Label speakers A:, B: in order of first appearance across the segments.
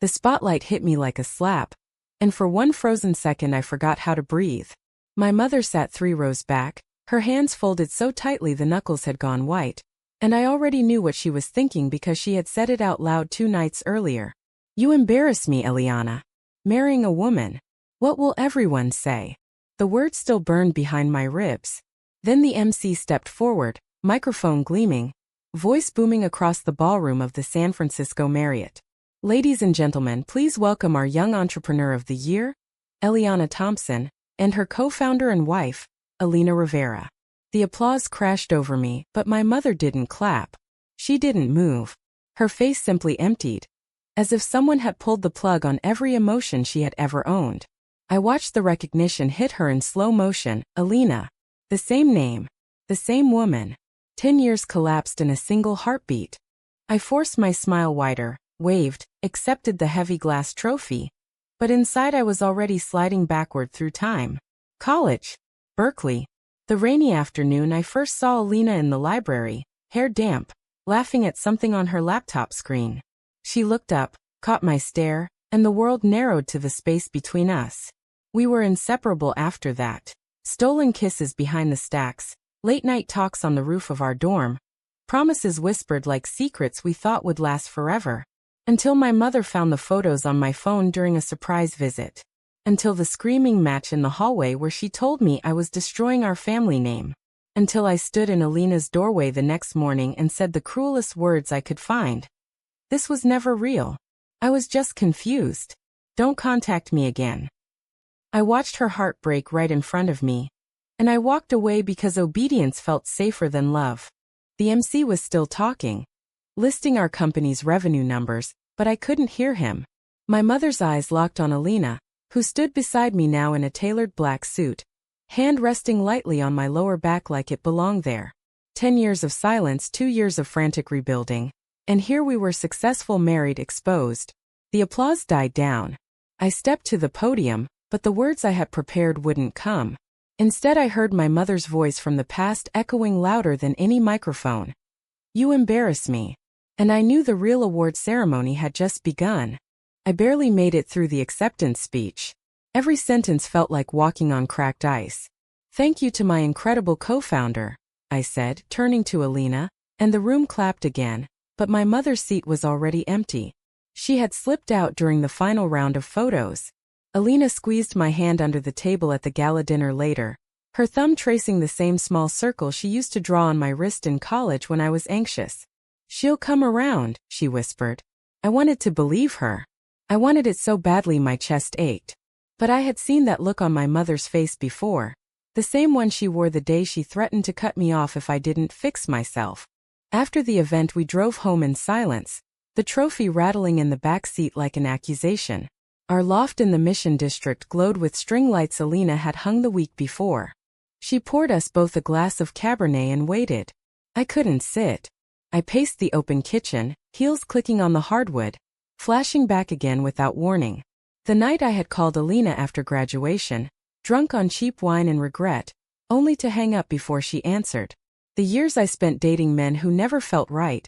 A: The spotlight hit me like a slap, and for one frozen second I forgot how to breathe. My mother sat 3 rows back, her hands folded so tightly the knuckles had gone white, and I already knew what she was thinking because she had said it out loud 2 nights earlier. "You embarrass me, Eliana. Marrying a woman. What will everyone say?" The words still burned behind my ribs. Then the MC stepped forward, microphone gleaming, voice booming across the ballroom of the San Francisco Marriott. "Ladies and gentlemen, please welcome our young entrepreneur of the year, Eliana Thompson, and her co-founder and wife, Eliana Rivera." The applause crashed over me, but my mother didn't clap. She didn't move. Her face simply emptied, as if someone had pulled the plug on every emotion she had ever owned. I watched the recognition hit her in slow motion. Eliana. The same name. The same woman. 10 years collapsed in a single heartbeat. I forced my smile wider, waved, accepted the heavy glass trophy, but inside I was already sliding backward through time. College. Berkeley. The rainy afternoon I first saw Eliana in the library, hair damp, laughing at something on her laptop screen. She looked up, caught my stare, and the world narrowed to the space between us. We were inseparable after that. Stolen kisses behind the stacks, late-night talks on the roof of our dorm, promises whispered like secrets we thought would last forever. Until my mother found the photos on my phone during a surprise visit. Until the screaming match in the hallway where she told me I was destroying our family name. Until I stood in Eliana's doorway the next morning and said the cruelest words I could find. This was never real. I was just confused. Don't contact me again. I watched her heart break right in front of me, and I walked away because obedience felt safer than love. The MC was still talking, listing our company's revenue numbers, but I couldn't hear him. My mother's eyes locked on Eliana, who stood beside me now in a tailored black suit, hand resting lightly on my lower back like it belonged there. 10 years of silence, 2 years of frantic rebuilding, and here we were, successful, married, exposed. The applause died down. I stepped to the podium, but the words I had prepared wouldn't come. Instead I heard my mother's voice from the past echoing louder than any microphone. "You embarrass me." And I knew the real award ceremony had just begun. I barely made it through the acceptance speech. Every sentence felt like walking on cracked ice. "Thank you to my incredible co-founder," I said, turning to Eliana, and the room clapped again, but my mother's seat was already empty. She had slipped out during the final round of photos. Eliana squeezed my hand under the table at the gala dinner later, her thumb tracing the same small circle she used to draw on my wrist in college when I was anxious. "She'll come around," she whispered. I wanted to believe her. I wanted it so badly my chest ached. But I had seen that look on my mother's face before, the same one she wore the day she threatened to cut me off if I didn't fix myself. After the event we drove home in silence, the trophy rattling in the back seat like an accusation. Our loft in the Mission District glowed with string lights Eliana had hung the week before. She poured us both a glass of Cabernet and waited. I couldn't sit. I paced the open kitchen, heels clicking on the hardwood, flashing back again without warning. The night I had called Eliana after graduation, drunk on cheap wine and regret, only to hang up before she answered. The years I spent dating men who never felt right,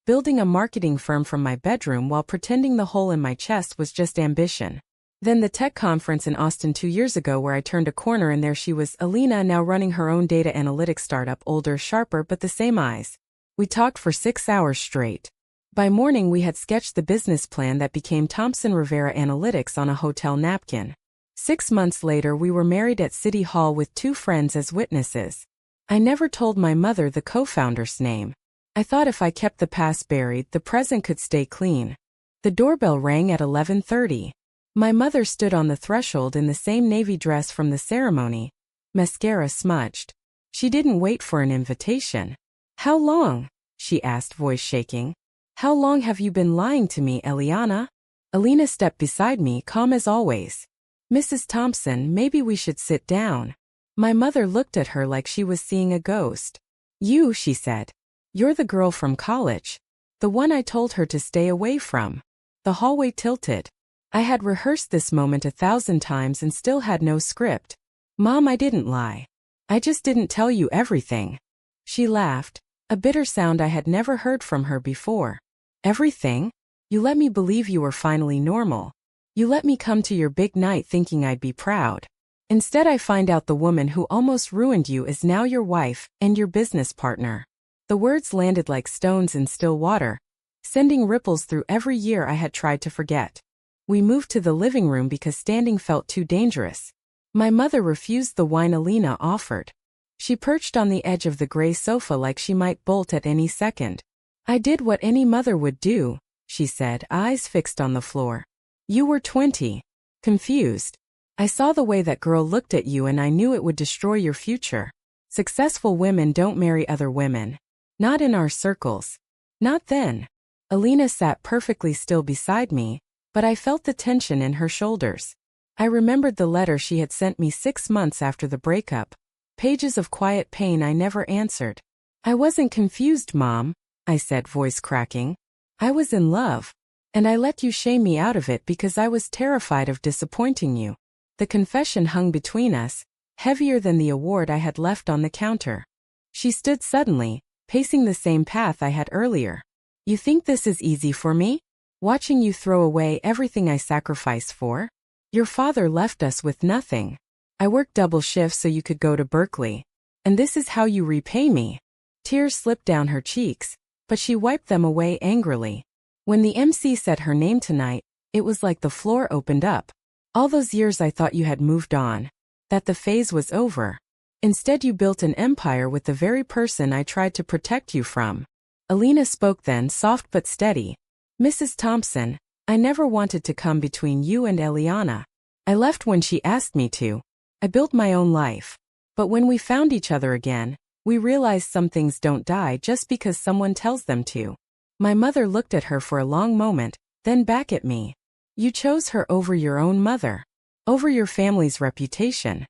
A: building a marketing firm from my bedroom while pretending the hole in my chest was just ambition. Then the tech conference in Austin 2 years ago where I turned a corner and there she was, Eliana, now running her own data analytics startup, older, sharper, but the same eyes. We talked for 6 hours straight. By morning we had sketched the business plan that became Thompson Rivera Analytics on a hotel napkin. 6 months later we were married at City Hall with 2 friends as witnesses. I never told my mother the co-founder's name. I thought if I kept the past buried, the present could stay clean. The doorbell rang at 11:30. My mother stood on the threshold in the same navy dress from the ceremony, mascara smudged. She didn't wait for an invitation. "How long?" she asked, voice shaking. "How long have you been lying to me, Eliana?" Eliana stepped beside me, calm as always. "Mrs. Thompson, maybe we should sit down." My mother looked at her like she was seeing a ghost. "You," she said. "You're the girl from college. The one I told her to stay away from." The hallway tilted. I had rehearsed this moment 1,000 times and still had no script. "Mom, I didn't lie. I just didn't tell you everything." She laughed, a bitter sound I had never heard from her before. "Everything? You let me believe you were finally normal. You let me come to your big night thinking I'd be proud. Instead, I find out the woman who almost ruined you is now your wife and your business partner." The words landed like stones in still water, sending ripples through every year I had tried to forget. We moved to the living room because standing felt too dangerous. My mother refused the wine Eliana offered. She perched on the edge of the gray sofa like she might bolt at any second. "I did what any mother would do," she said, eyes fixed on the floor. "You were 20. Confused. I saw the way that girl looked at you and I knew it would destroy your future. Successful women don't marry other women. Not in our circles. Not then." Eliana sat perfectly still beside me, but I felt the tension in her shoulders. I remembered the letter she had sent me 6 months after the breakup. Pages of quiet pain I never answered. "I wasn't confused, Mom," I said, voice cracking. "I was in love. And I let you shame me out of it because I was terrified of disappointing you." The confession hung between us, heavier than the award I had left on the counter. She stood suddenly, pacing the same path I had earlier. "You think this is easy for me? Watching you throw away everything I sacrificed for? Your father left us with nothing. I worked double shifts so you could go to Berkeley. And this is how you repay me." Tears slipped down her cheeks, but she wiped them away angrily. When the MC said her name tonight, it was like the floor opened up. "All those years I thought you had moved on. That the phase was over. Instead you built an empire with the very person I tried to protect you from." Eliana spoke then, soft but steady. "Mrs. Thompson, I never wanted to come between you and Eliana. I left when she asked me to. I built my own life. But when we found each other again, we realized some things don't die just because someone tells them to." My mother looked at her for a long moment, then back at me. "You chose her over your own mother. Over your family's reputation."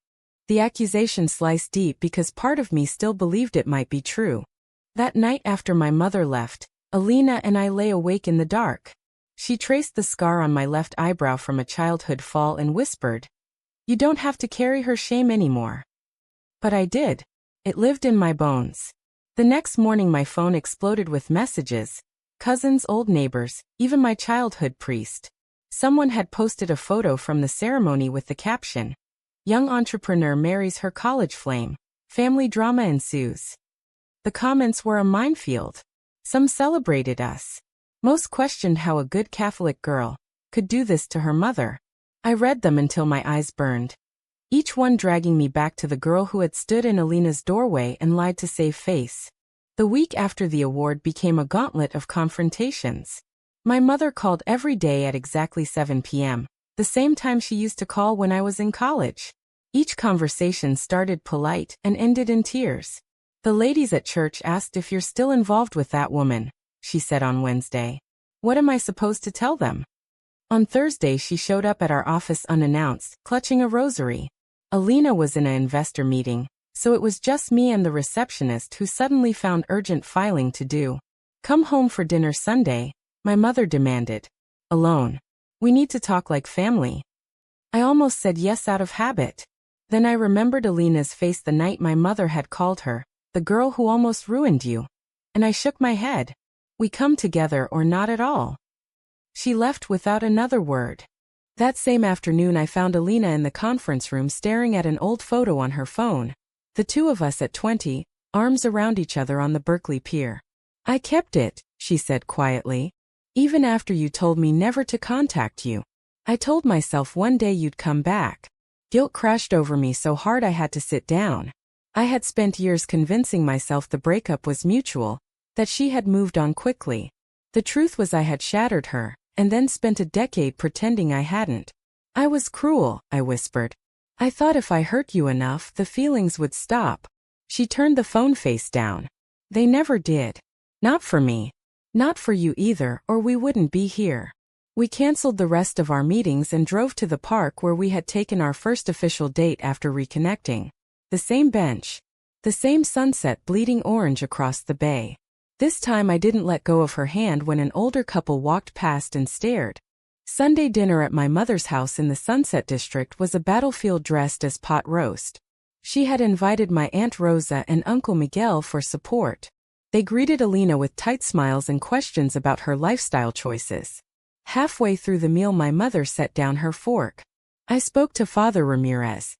A: The accusation sliced deep because part of me still believed it might be true. That night after my mother left, Eliana and I lay awake in the dark. She traced the scar on my left eyebrow from a childhood fall and whispered, "You don't have to carry her shame anymore." But I did. It lived in my bones. The next morning my phone exploded with messages. Cousins, old neighbors, even my childhood priest. Someone had posted a photo from the ceremony with the caption, "Young entrepreneur marries her college flame. Family drama ensues." The comments were a minefield. Some celebrated us. Most questioned how a good Catholic girl could do this to her mother. I read them until my eyes burned. Each one dragging me back to the girl who had stood in Eliana's doorway and lied to save face. The week after the award became a gauntlet of confrontations. My mother called every day at exactly 7 p.m., the same time she used to call when I was in college. Each conversation started polite and ended in tears. "The ladies at church asked if you're still involved with that woman," she said on Wednesday. "What am I supposed to tell them?" On Thursday she showed up at our office unannounced, clutching a rosary. Eliana was in an investor meeting, so it was just me and the receptionist who suddenly found urgent filing to do. "Come home for dinner Sunday," my mother demanded. "Alone. We need to talk like family." I almost said yes out of habit. Then I remembered Eliana's face the night my mother had called her, "The girl who almost ruined you." And I shook my head. "We come together or not at all." She left without another word. That same afternoon I found Eliana in the conference room staring at an old photo on her phone. The two of us at 20, arms around each other on the Berkeley pier. "I kept it," she said quietly. "Even after you told me never to contact you. I told myself one day you'd come back." Guilt crashed over me so hard I had to sit down. I had spent years convincing myself the breakup was mutual, that she had moved on quickly. The truth was I had shattered her, and then spent a decade pretending I hadn't. "I was cruel," I whispered. "I thought if I hurt you enough, the feelings would stop." She turned the phone face down. "They never did. Not for me. Not for you either, or we wouldn't be here." We canceled the rest of our meetings and drove to the park where we had taken our first official date after reconnecting. The same bench. The same sunset bleeding orange across the bay. This time I didn't let go of her hand when an older couple walked past and stared. Sunday dinner at my mother's house in the Sunset District was a battlefield dressed as pot roast. She had invited my Aunt Rosa and Uncle Miguel for support. They greeted Eliana with tight smiles and questions about her lifestyle choices. Halfway through the meal my mother set down her fork. I spoke to Father Ramirez.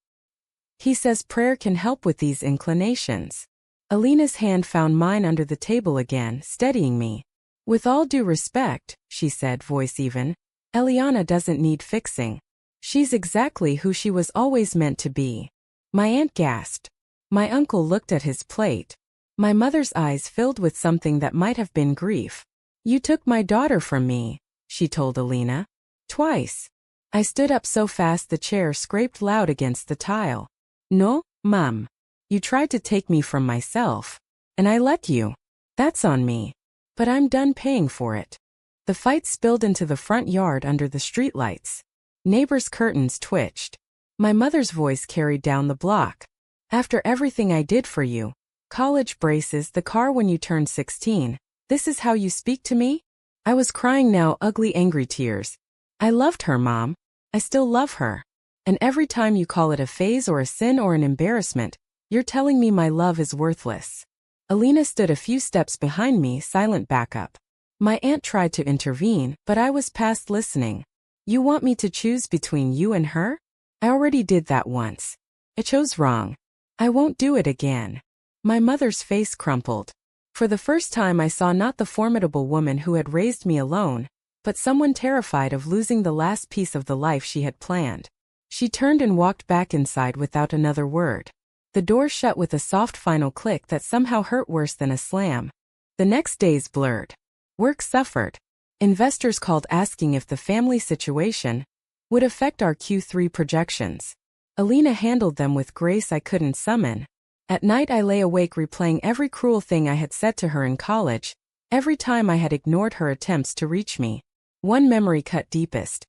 A: He says prayer can help with these inclinations. Alina's hand found mine under the table again, steadying me. With all due respect, she said, voice even, Eliana doesn't need fixing. She's exactly who she was always meant to be. My aunt gasped. My uncle looked at his plate. My mother's eyes filled with something that might have been grief. You took my daughter from me, she told Elena. Twice. I stood up so fast the chair scraped loud against the tile. No, Mom. You tried to take me from myself. And I let you. That's on me. But I'm done paying for it. The fight spilled into the front yard under the streetlights. Neighbors' curtains twitched. My mother's voice carried down the block. After everything I did for you, college braces, the car when you turned 16, this is how you speak to me? I was crying now, ugly, angry tears. I loved her, Mom. I still love her. And every time you call it a phase or a sin or an embarrassment, you're telling me my love is worthless. Elena stood a few steps behind me, silent backup. My aunt tried to intervene, but I was past listening. You want me to choose between you and her? I already did that once. I chose wrong. I won't do it again. My mother's face crumpled. For the first time I saw not the formidable woman who had raised me alone, but someone terrified of losing the last piece of the life she had planned. She turned and walked back inside without another word. The door shut with a soft final click that somehow hurt worse than a slam. The next days blurred. Work suffered. Investors called asking if the family situation would affect our Q3 projections. Elena handled them with grace I couldn't summon. At night I lay awake replaying every cruel thing I had said to her in college, every time I had ignored her attempts to reach me. One memory cut deepest.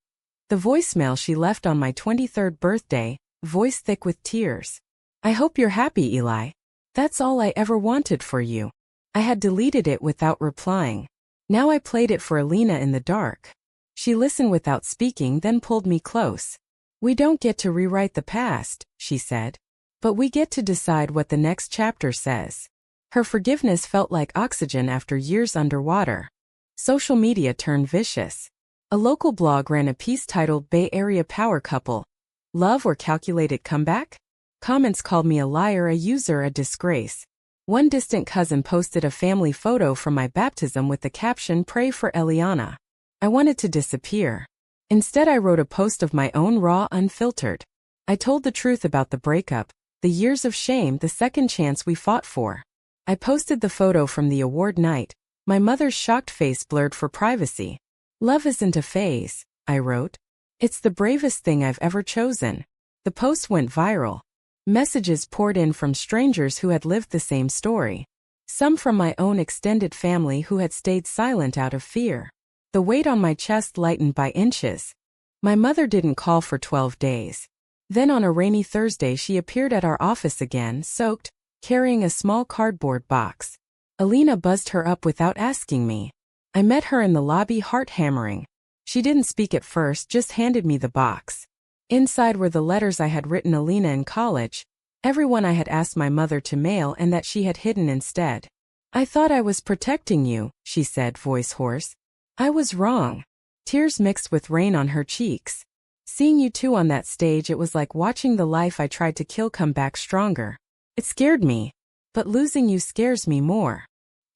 A: The voicemail she left on my 23rd birthday, voice thick with tears. I hope you're happy, Eli. That's all I ever wanted for you. I had deleted it without replying. Now I played it for Elena in the dark. She listened without speaking, then pulled me close. We don't get to rewrite the past, she said. But we get to decide what the next chapter says. Her forgiveness felt like oxygen after years underwater. Social media turned vicious. A local blog ran a piece titled Bay Area Power Couple. Love or calculated comeback? Comments called me a liar, a user, a disgrace. One distant cousin posted a family photo from my baptism with the caption, "Pray for Eliana." I wanted to disappear. Instead I wrote a post of my own, raw, unfiltered. I told the truth about the breakup, the years of shame, the second chance we fought for. I posted the photo from the award night, my mother's shocked face blurred for privacy. Love isn't a phase, I wrote. It's the bravest thing I've ever chosen. The post went viral. Messages poured in from strangers who had lived the same story. Some from my own extended family who had stayed silent out of fear. The weight on my chest lightened by inches. My mother didn't call for 12 days. Then on a rainy Thursday she appeared at our office again, soaked, carrying a small cardboard box. Elena buzzed her up without asking me. I met her in the lobby, heart hammering. She didn't speak at first, just handed me the box. Inside were the letters I had written Elena in college, everyone I had asked my mother to mail and that she had hidden instead. I thought I was protecting you, she said, voice hoarse. I was wrong. Tears mixed with rain on her cheeks. Seeing you two on that stage, it was like watching the life I tried to kill come back stronger. It scared me. But losing you scares me more.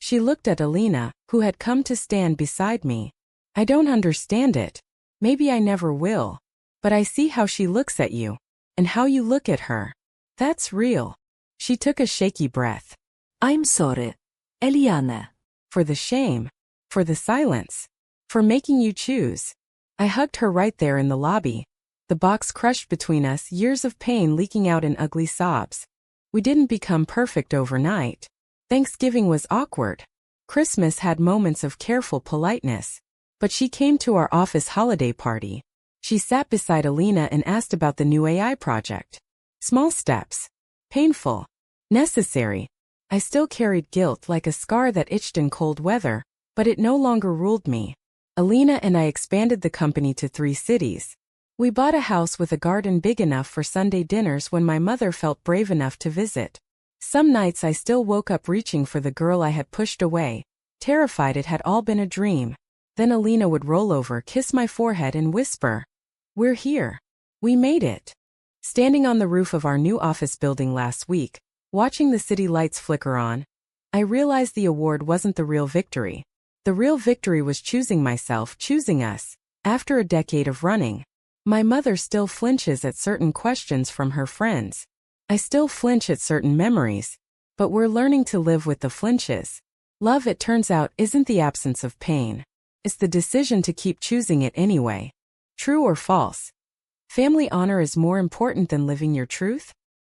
A: She looked at Elena, who had come to stand beside me. I don't understand it. Maybe I never will. But I see how she looks at you. And how you look at her. That's real. She took a shaky breath. I'm sorry, Eliana. For the shame. For the silence. For making you choose. I hugged her right there in the lobby. The box crushed between us, years of pain leaking out in ugly sobs. We didn't become perfect overnight. Thanksgiving was awkward. Christmas had moments of careful politeness. But she came to our office holiday party. She sat beside Elena and asked about the new AI project. Small steps. Painful. Necessary. I still carried guilt like a scar that itched in cold weather, but it no longer ruled me. Elena and I expanded the company to 3 cities. We bought a house with a garden big enough for Sunday dinners when my mother felt brave enough to visit. Some nights I still woke up reaching for the girl I had pushed away, terrified it had all been a dream. Then Eliana would roll over, kiss my forehead and whisper, "We're here. We made it." Standing on the roof of our new office building last week, watching the city lights flicker on, I realized the award wasn't the real victory. The real victory was choosing myself, choosing us. After a decade of running, my mother still flinches at certain questions from her friends. I still flinch at certain memories, but we're learning to live with the flinches. Love, it turns out, isn't the absence of pain. It's the decision to keep choosing it anyway. True or false? Family honor is more important than living your truth?